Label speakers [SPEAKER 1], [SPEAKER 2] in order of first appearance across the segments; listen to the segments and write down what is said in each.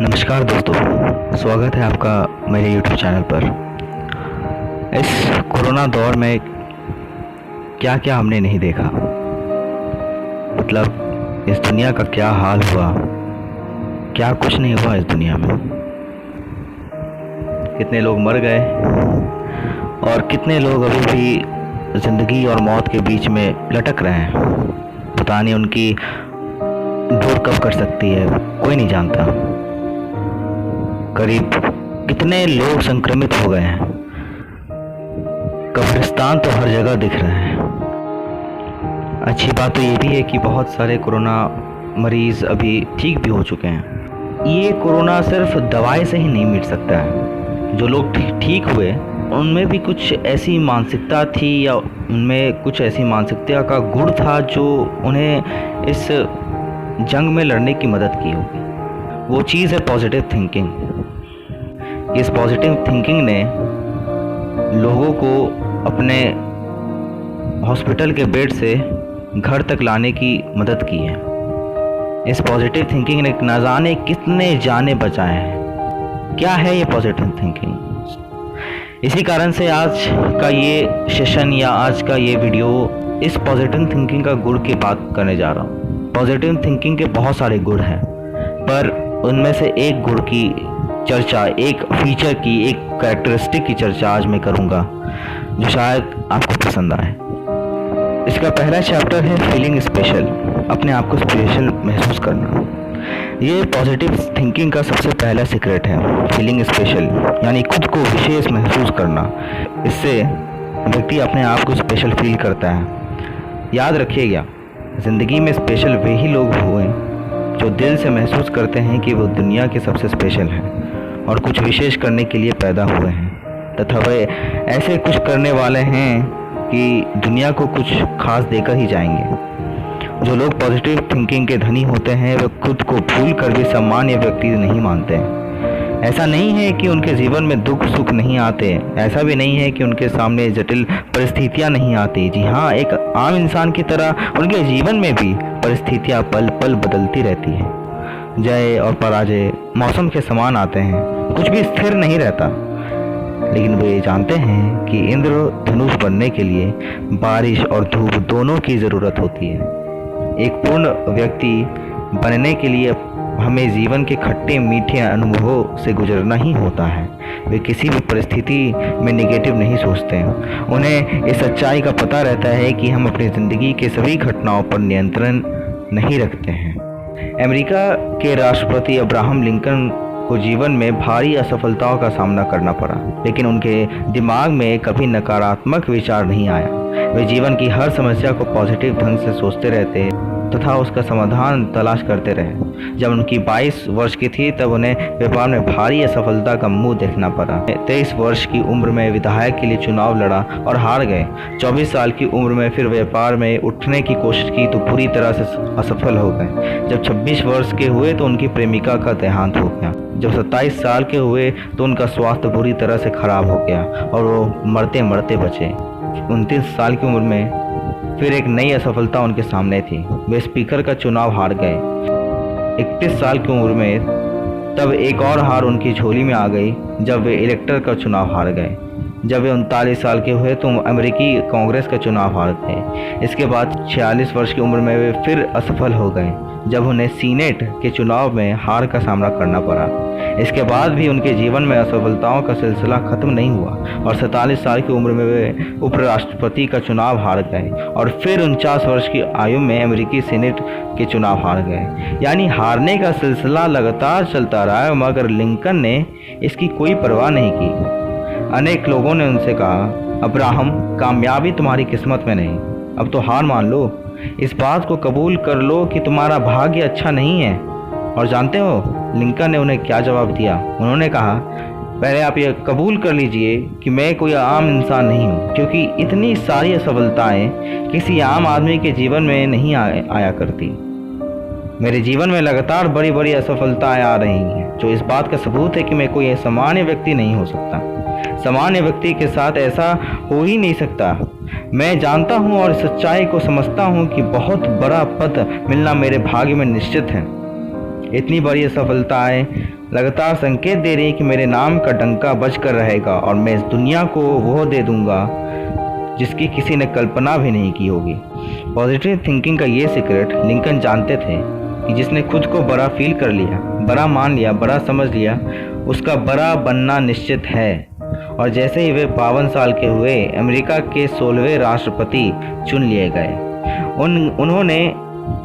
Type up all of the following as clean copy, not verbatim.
[SPEAKER 1] नमस्कार दोस्तों, स्वागत है आपका मेरे YouTube चैनल पर। इस कोरोना दौर में क्या क्या हमने नहीं देखा, मतलब इस दुनिया का क्या हाल हुआ, क्या कुछ नहीं हुआ इस दुनिया में। कितने लोग मर गए और कितने लोग अभी भी ज़िंदगी और मौत के बीच में लटक रहे हैं। पता नहीं उनकी डोर कब कर सकती है, कोई नहीं जानता। करीब कितने लोग संक्रमित हो गए हैं। कब्रिस्तान तो हर जगह दिख रहे हैं। अच्छी बात तो ये भी है कि बहुत सारे कोरोना मरीज़ अभी ठीक भी हो चुके हैं। ये कोरोना सिर्फ दवाई से ही नहीं मिट सकता है। जो लोग ठीक हुए उनमें भी कुछ ऐसी मानसिकता थी या उनमें कुछ ऐसी मानसिकता का गुण था जो उन्हें इस जंग में लड़ने की मदद की होगी। वो चीज़ है पॉजिटिव थिंकिंग। इस पॉजिटिव थिंकिंग ने लोगों को अपने हॉस्पिटल के बेड से घर तक लाने की मदद की है। इस पॉजिटिव थिंकिंग ने न जाने कितने जाने बचाए हैं। क्या है ये पॉजिटिव थिंकिंग? इसी कारण से आज का ये सेशन या आज का ये वीडियो इस पॉजिटिव थिंकिंग का गुण की बात करने जा रहा हूँ। पॉजिटिव थिंकिंग के बहुत सारे गुण हैं, पर उनमें से एक गुण की चर्चा, एक फीचर की, एक कैरेक्टरिस्टिक की चर्चा आज मैं करूँगा जो शायद आपको पसंद आए। इसका पहला चैप्टर है फीलिंग स्पेशल, अपने आप को स्पेशल महसूस करना। ये पॉजिटिव थिंकिंग का सबसे पहला सीक्रेट है, फीलिंग स्पेशल, यानी खुद को विशेष महसूस करना। इससे व्यक्ति अपने आप को स्पेशल फील करता है। याद रखिएगा, ज़िंदगी में स्पेशल वे ही लोग हुए जो दिल से महसूस करते हैं कि वो दुनिया के सबसे स्पेशल हैं और कुछ विशेष करने के लिए पैदा हुए हैं, तथा वे ऐसे कुछ करने वाले हैं कि दुनिया को कुछ खास देकर ही जाएंगे। जो लोग पॉजिटिव थिंकिंग के धनी होते हैं वे खुद को भूल कर भी सामान्य व्यक्ति नहीं मानते हैं। ऐसा नहीं है कि उनके जीवन में दुख सुख नहीं आते, ऐसा भी नहीं है कि उनके सामने जटिल परिस्थितियां नहीं आती। जी हाँ, एक आम इंसान की तरह उनके जीवन में भी परिस्थितियां पल पल बदलती रहती हैं। जय और पराजय मौसम के समान आते हैं, कुछ भी स्थिर नहीं रहता। लेकिन वे जानते हैं कि इंद्रधनुष बनने के लिए बारिश और धूप दोनों की ज़रूरत होती है। एक पूर्ण व्यक्ति बनने के लिए हमें जीवन के खट्टे मीठे अनुभवों से गुजरना ही होता है। वे किसी भी परिस्थिति में नेगेटिव नहीं सोचते हैं। उन्हें इस सच्चाई का पता रहता है कि हम अपनी ज़िंदगी के सभी घटनाओं पर नियंत्रण नहीं रखते हैं। अमेरिका के राष्ट्रपति अब्राहम लिंकन को जीवन में भारी असफलताओं का सामना करना पड़ा, लेकिन उनके दिमाग में कभी नकारात्मक विचार नहीं आया। वे जीवन की हर समस्या को पॉजिटिव ढंग से सोचते रहते तथा उसका समाधान तलाश करते रहे। जब उनकी 22 वर्ष की थी तब उन्हें व्यापार में भारी असफलता का मुंह देखना पड़ा। 23 वर्ष की उम्र में विधायक के लिए चुनाव लड़ा और हार गए। 24 साल की उम्र में फिर व्यापार में उठने की कोशिश की तो पूरी तरह से असफल हो गए। जब 26 वर्ष के हुए तो उनकी प्रेमिका का देहांत हो गया। जब 27 साल के हुए तो उनका स्वास्थ्य बुरी तरह से खराब हो गया और वो मरते मरते बचे। 29 साल की उम्र में फिर एक नई असफलता उनके सामने थी। वे स्पीकर का चुनाव हार गए। 31 साल की उम्र में तब एक और हार उनकी झोली में आ गई जब वे इलेक्टर का चुनाव हार गए। जब वे 39 साल के हुए तो अमेरिकी कांग्रेस का चुनाव हार गए। इसके बाद 46 वर्ष की उम्र में वे फिर असफल हो गए जब उन्हें सीनेट के चुनाव में हार का सामना करना पड़ा। इसके बाद भी उनके जीवन में असफलताओं का सिलसिला खत्म नहीं हुआ और 47 साल की उम्र में वे उपराष्ट्रपति का चुनाव हार गए और फिर 49 वर्ष की आयु में अमेरिकी सीनेट के चुनाव हार गए। यानी हारने का सिलसिला लगातार चलता रहा, मगर लिंकन ने इसकी कोई परवाह नहीं की। अनेक लोगों ने उनसे कहा, अब्राहम, कामयाबी तुम्हारी किस्मत में नहीं, अब तो हार मान लो। इस बात को कबूल कर लो कि तुम्हारा भाग्य अच्छा नहीं है। और जानते हो लिंकन ने उन्हें क्या जवाब दिया? उन्होंने कहा, पहले आप ये कबूल कर लीजिए कि मैं कोई आम इंसान नहीं हूँ, क्योंकि इतनी सारी असफलताएं किसी आम आदमी के जीवन में नहीं आया करती। मेरे जीवन में लगातार बड़ी बड़ी असफलताएं आ रही हैं, जो इस बात का सबूत है कि मैं कोई सामान्य व्यक्ति नहीं हो सकता। सामान्य व्यक्ति के साथ ऐसा हो ही नहीं सकता। मैं जानता हूँ और सच्चाई को समझता हूँ कि बहुत बड़ा पद मिलना मेरे भाग्य में निश्चित है। इतनी बड़ी सफलताएं लगातार संकेत दे रही कि मेरे नाम का डंका बजकर रहेगा और मैं इस दुनिया को वो दे दूंगा जिसकी किसी ने कल्पना भी नहीं की होगी। पॉजिटिव थिंकिंग का ये सीक्रेट लिंकन जानते थे कि जिसने खुद को बड़ा फील कर लिया, बड़ा मान लिया, बड़ा समझ लिया, उसका बड़ा बनना निश्चित है। और जैसे ही वे 52 साल के हुए, अमेरिका के 16वें राष्ट्रपति चुन लिए गए। उन्होंने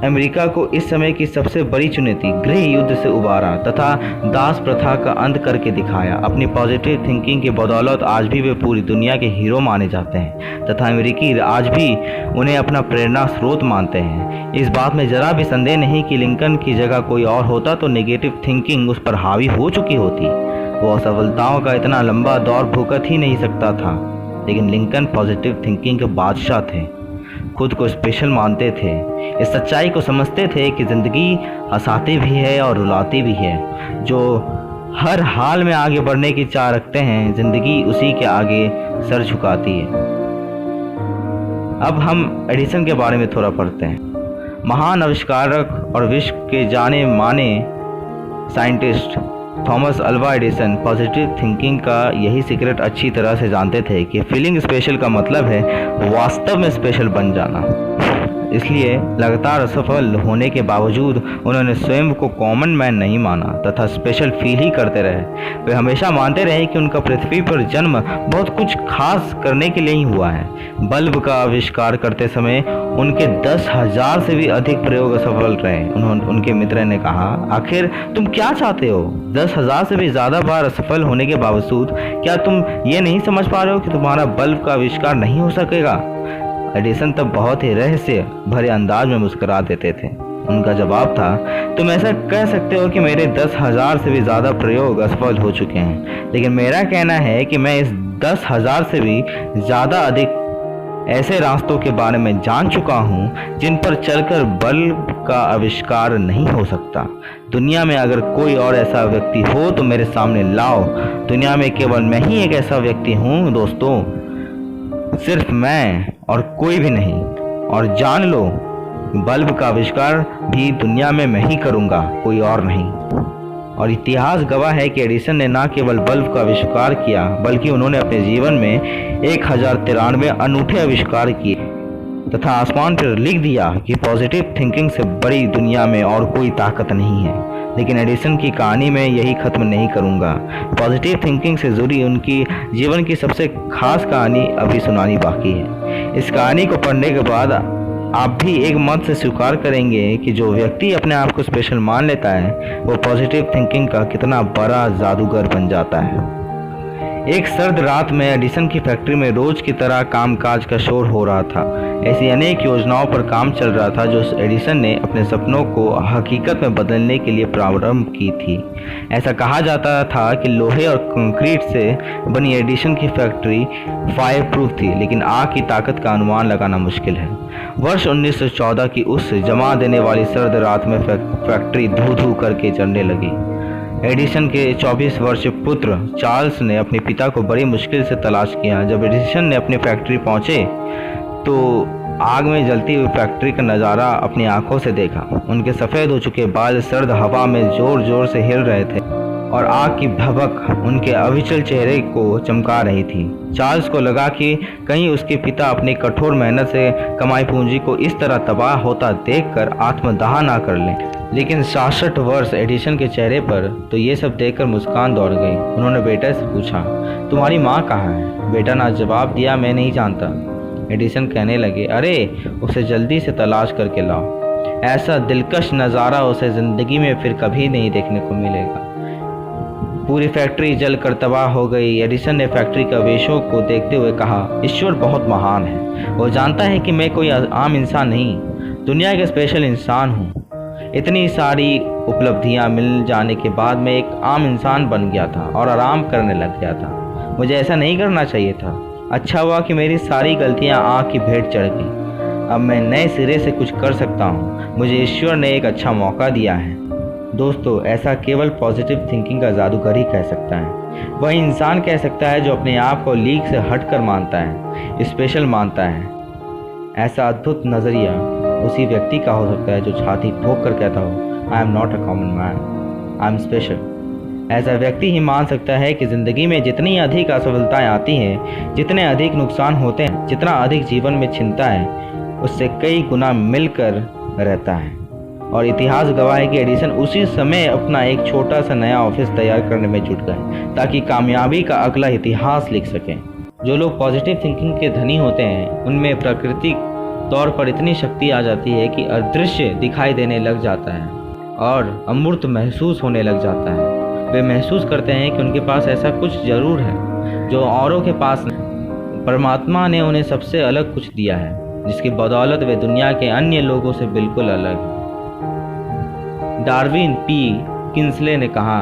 [SPEAKER 1] अमेरिका को इस समय की सबसे बड़ी चुनौती गृह युद्ध से उबारा तथा दास प्रथा का अंत करके दिखाया। अपनी पॉजिटिव थिंकिंग की बदौलत आज भी वे पूरी दुनिया के हीरो माने जाते हैं तथा अमेरिकी आज भी उन्हें अपना प्रेरणा स्रोत मानते हैं। इस बात में जरा भी संदेह नहीं कि लिंकन की जगह कोई और होता तो नेगेटिव थिंकिंग उस पर हावी हो चुकी होती। वो असफलताओं का इतना लंबा दौर भुगत ही नहीं सकता था, लेकिन लिंकन पॉजिटिव थिंकिंग के बादशाह थे। खुद को स्पेशल मानते थे, इस सच्चाई को समझते थे कि ज़िंदगी हंसाती भी है और रुलाती भी है। जो हर हाल में आगे बढ़ने की चाह रखते हैं, ज़िंदगी उसी के आगे सर झुकाती है। अब हम एडिसन के बारे में थोड़ा पढ़ते हैं। महान आविष्कारक और विश्व के जाने माने scientist Thomas Alva Edison positive thinking का यही सीक्रेट अच्छी तरह से जानते थे कि फीलिंग स्पेशल का मतलब है वास्तव में स्पेशल बन जाना। इसलिए लगातार असफल होने के बावजूद उन्होंने स्वयं को कॉमन मैन नहीं माना तथा स्पेशल फील ही करते रहे। वे हमेशा मानते रहे कि उनका पृथ्वी पर जन्म बहुत कुछ खास करने के लिए ही हुआ है। बल्ब का आविष्कार करते समय उनके 10,000 से भी अधिक प्रयोग असफल रहे। उनके मित्र ने कहा, आखिर तुम क्या चाहते हो? 10,000 से भी ज़्यादा बार असफल होने के बावजूद क्या तुम ये नहीं समझ पा रहे हो कि तुम्हारा बल्ब का आविष्कार नहीं हो सकेगा? एडिसन तब बहुत ही रहस्य भरे अंदाज में मुस्कुरा देते थे। उनका जवाब था, तुम ऐसा कह सकते हो कि मेरे 10,000 से भी ज़्यादा प्रयोग असफल हो चुके हैं, लेकिन मेरा कहना है कि मैं इस 10,000 से भी ज़्यादा अधिक ऐसे रास्तों के बारे में जान चुका हूँ जिन पर चलकर बल्ब का आविष्कार नहीं हो सकता। दुनिया में अगर कोई और ऐसा व्यक्ति हो तो मेरे सामने लाओ। दुनिया में केवल मैं ही एक ऐसा व्यक्ति हूँ दोस्तों, सिर्फ मैं और कोई भी नहीं। और जान लो, बल्ब का आविष्कार भी दुनिया में मैं ही करूँगा, कोई और नहीं। और इतिहास गवाह है कि एडिसन ने न केवल बल्ब का आविष्कार किया, बल्कि उन्होंने अपने जीवन में 1093 अनूठे आविष्कार किए तथा आसमान पर लिख दिया कि पॉजिटिव थिंकिंग से बड़ी दुनिया में और कोई ताकत नहीं है। लेकिन एडिसन की कहानी में यही ख़त्म नहीं करूँगा। पॉजिटिव थिंकिंग से जुड़ी उनकी जीवन की सबसे खास कहानी अभी सुनानी बाकी है। इस कहानी को पढ़ने के बाद आप भी एक मत से स्वीकार करेंगे कि जो व्यक्ति अपने आप को स्पेशल मान लेता है वो पॉजिटिव थिंकिंग का कितना बड़ा जादूगर बन जाता है। एक सर्द रात में एडिसन की फैक्ट्री में रोज की तरह कामकाज का शोर हो रहा था। ऐसी अनेक योजनाओं पर काम चल रहा था जो एडिसन ने अपने सपनों को हकीकत में बदलने के लिए प्रारंभ की थी। ऐसा कहा जाता था कि लोहे और कंक्रीट से बनी एडिसन की फैक्ट्री फायर प्रूफ थी, लेकिन आग की ताकत का अनुमान लगाना मुश्किल है। वर्ष 1914 की उस जमा देने वाली सर्द रात में फैक्ट्री धू धू करके जलने लगी। एडिसन के 24 वर्षीय पुत्र चार्ल्स ने अपने पिता को बड़ी मुश्किल से तलाश किया। जब एडिसन ने अपनी फैक्ट्री पहुंचे तो आग में जलती हुई फैक्ट्री का नज़ारा अपनी आंखों से देखा। उनके सफ़ेद हो चुके बाल सर्द हवा में ज़ोर ज़ोर से हिल रहे थे और आग की भभक उनके अविचल चेहरे को चमका रही थी। चार्ल्स को लगा कि कहीं उसके पिता अपनी कठोर मेहनत से कमाई पूंजी को इस तरह तबाह होता देखकर आत्मदाह ना कर लें। लेकिन 66 वर्ष एडिसन के चेहरे पर तो ये सब देखकर मुस्कान दौड़ गई। उन्होंने बेटे से पूछा, तुम्हारी माँ कहाँ है? बेटा ने जवाब दिया, मैं नहीं जानता। एडिसन कहने लगे, अरे उसे जल्दी से तलाश करके लाओ। ऐसा दिलकश नज़ारा उसे ज़िंदगी में फिर कभी नहीं देखने को मिलेगा। पूरी फैक्ट्री जलकर तबाह हो गई। एडिसन ने फैक्ट्री के अवशेषों को देखते हुए कहा, ईश्वर बहुत महान है। वो जानता है कि मैं कोई आम इंसान नहीं, दुनिया का स्पेशल इंसान हूँ। इतनी सारी उपलब्धियाँ मिल जाने के बाद मैं एक आम इंसान बन गया था और आराम करने लग गया था। मुझे ऐसा नहीं करना चाहिए था। अच्छा हुआ कि मेरी सारी गलतियाँ आँख की भेंट चढ़ गई। अब मैं नए सिरे से कुछ कर सकता हूँ। मुझे ईश्वर ने एक अच्छा मौका दिया है। दोस्तों, ऐसा केवल पॉजिटिव थिंकिंग का जादूगर ही कह सकता है। वह इंसान कह सकता है जो अपने आप को लीक से हटकर मानता है, स्पेशल मानता है। ऐसा अद्भुत नज़रिया उसी व्यक्ति का हो सकता है जो छाती ठोक कर कहता हो, I am not a common man, I am special. ऐसा व्यक्ति ही मान सकता है कि ज़िंदगी में जितनी अधिक असफलताएं आती हैं, जितने अधिक नुकसान होते हैं, जितना अधिक जीवन में चिंता है, उससे कई गुना मिलकर रहता है। और इतिहास गवाह है कि एडिसन उसी समय अपना एक छोटा सा नया ऑफिस तैयार करने में जुट गए ताकि कामयाबी का अगला इतिहास लिख सकें। जो लोग पॉजिटिव थिंकिंग के धनी होते हैं, उनमें प्राकृतिक तौर पर इतनी शक्ति आ जाती है कि अदृश्य दिखाई देने लग जाता है और अमूर्त महसूस होने लग जाता है। वे महसूस करते हैं कि उनके पास ऐसा कुछ जरूर है जो औरों के पास नहीं। परमात्मा ने उन्हें सबसे अलग कुछ दिया है, जिसकी बदौलत वे दुनिया के अन्य लोगों से बिल्कुल अलग हैं। डार्विन पी किंसले ने कहा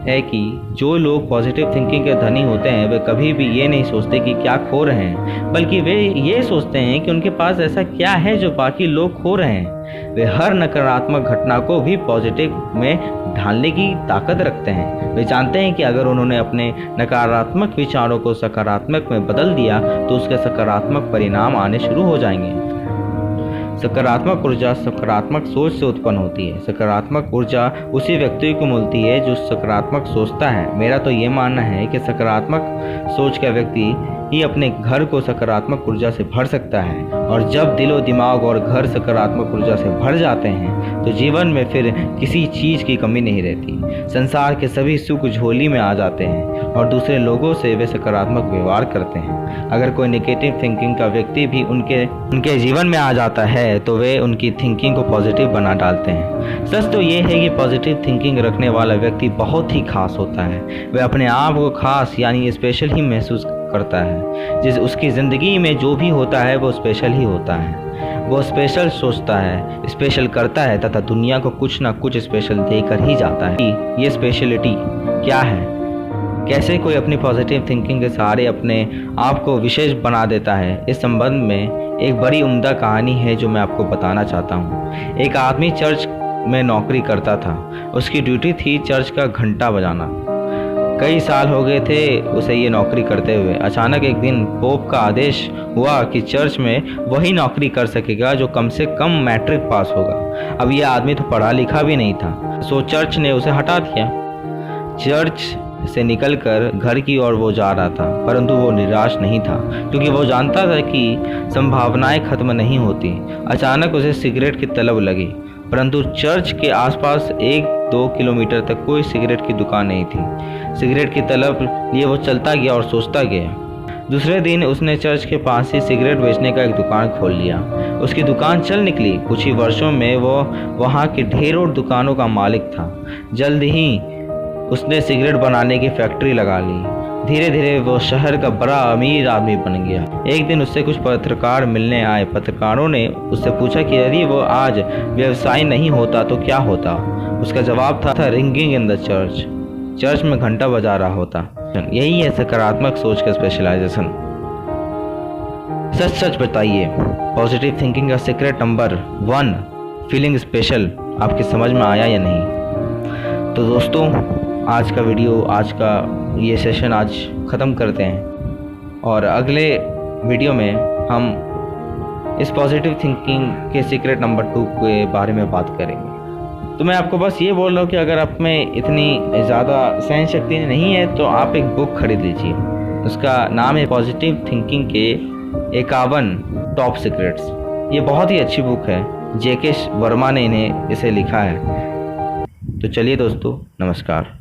[SPEAKER 1] है कि जो लोग पॉजिटिव थिंकिंग के धनी होते हैं, वे कभी भी ये नहीं सोचते कि क्या खो रहे हैं, बल्कि वे ये सोचते हैं कि उनके पास ऐसा क्या है जो बाकी लोग खो रहे हैं। वे हर नकारात्मक घटना को भी पॉजिटिव में ढालने की ताकत रखते हैं। वे जानते हैं कि अगर उन्होंने अपने नकारात्मक विचारों को सकारात्मक में बदल दिया तो उसके सकारात्मक परिणाम आने शुरू हो जाएंगे। सकारात्मक ऊर्जा सकारात्मक सोच से उत्पन्न होती है। सकारात्मक ऊर्जा उसी व्यक्ति को मिलती है जो सकारात्मक सोचता है। मेरा तो ये मानना है कि सकारात्मक सोच का व्यक्ति ही अपने घर को सकारात्मक ऊर्जा से भर सकता है, और जब दिलो दिमाग और घर सकारात्मक ऊर्जा से भर जाते हैं तो जीवन में फिर किसी चीज़ की कमी नहीं रहती। संसार के सभी सुख झोली में आ जाते हैं और दूसरे लोगों से वे सकारात्मक व्यवहार करते हैं। अगर कोई नेगेटिव थिंकिंग का व्यक्ति भी उनके जीवन में आ जाता है तो वे उनकी थिंकिंग को पॉजिटिव बना डालते हैं। सच तो ये है कि पॉजिटिव थिंकिंग रखने वाला व्यक्ति बहुत ही खास होता है। वह अपने आप को खास यानी स्पेशल ही महसूस करता है। जिस उसकी ज़िंदगी में जो भी होता है वो स्पेशल ही होता है। वो स्पेशल सोचता है, स्पेशल करता है तथा दुनिया को कुछ ना कुछ स्पेशल देकर ही जाता है। ये स्पेशलिटी क्या है, कैसे कोई अपनी पॉजिटिव थिंकिंग के सहारे अपने आप को विशेष बना देता है, इस संबंध में एक बड़ी उम्दा कहानी है जो मैं आपको बताना चाहता हूँ। एक आदमी चर्च में नौकरी करता था। उसकी ड्यूटी थी चर्च का घंटा बजाना। कई साल हो गए थे उसे ये नौकरी करते हुए। अचानक एक दिन पोप का आदेश हुआ कि चर्च में वही नौकरी कर सकेगा जो कम से कम मैट्रिक पास होगा। अब ये आदमी तो पढ़ा लिखा भी नहीं था, सो चर्च ने उसे हटा दिया। चर्च से निकलकर घर की ओर वो जा रहा था, परंतु वो निराश नहीं था क्योंकि वो जानता था कि संभावनाएं खत्म नहीं होती। अचानक उसे सिगरेट की तलब लगी, परंतु चर्च के आसपास 1-2 किलोमीटर तक कोई सिगरेट की दुकान नहीं थी। सिगरेट की तलब लिए वो चलता गया और सोचता गया। दूसरे दिन उसने चर्च के पास ही सिगरेट बेचने का एक दुकान खोल लिया। उसकी दुकान चल निकली। कुछ ही वर्षों में वो वहाँ की ढेरों दुकानों का मालिक था। जल्द ही उसने सिगरेट बनाने की फैक्ट्री लगा ली। धीरे धीरे वो शहर का बड़ा अमीर आदमी बन गया। एक दिन उससे कुछ पत्रकार मिलने आए। पत्रकारों ने उससे पूछा कि यदि वो आज व्यवसाय नहीं होता तो क्या होता। उसका जवाब था ringing in the church. Church में घंटा बजा रहा होता। यही है सकारात्मक सोच का स्पेशलाइजेशन। सच सच बताइए, पॉजिटिव थिंकिंग का सीक्रेट नंबर 1 फीलिंग स्पेशल आपकी समझ में आया या नहीं? तो दोस्तों, आज का वीडियो, आज का ये सेशन आज ख़त्म करते हैं और अगले वीडियो में हम इस पॉजिटिव थिंकिंग के सीक्रेट नंबर 2 के बारे में बात करेंगे। तो मैं आपको बस ये बोल रहा हूँ कि अगर आप में इतनी ज़्यादा सहन शक्ति नहीं है तो आप एक बुक खरीद लीजिए। उसका नाम है पॉजिटिव थिंकिंग के 51 टॉप सीक्रेट्स। ये बहुत ही अच्छी बुक है। जेके वर्मा ने इसे लिखा है। तो चलिए दोस्तों, नमस्कार।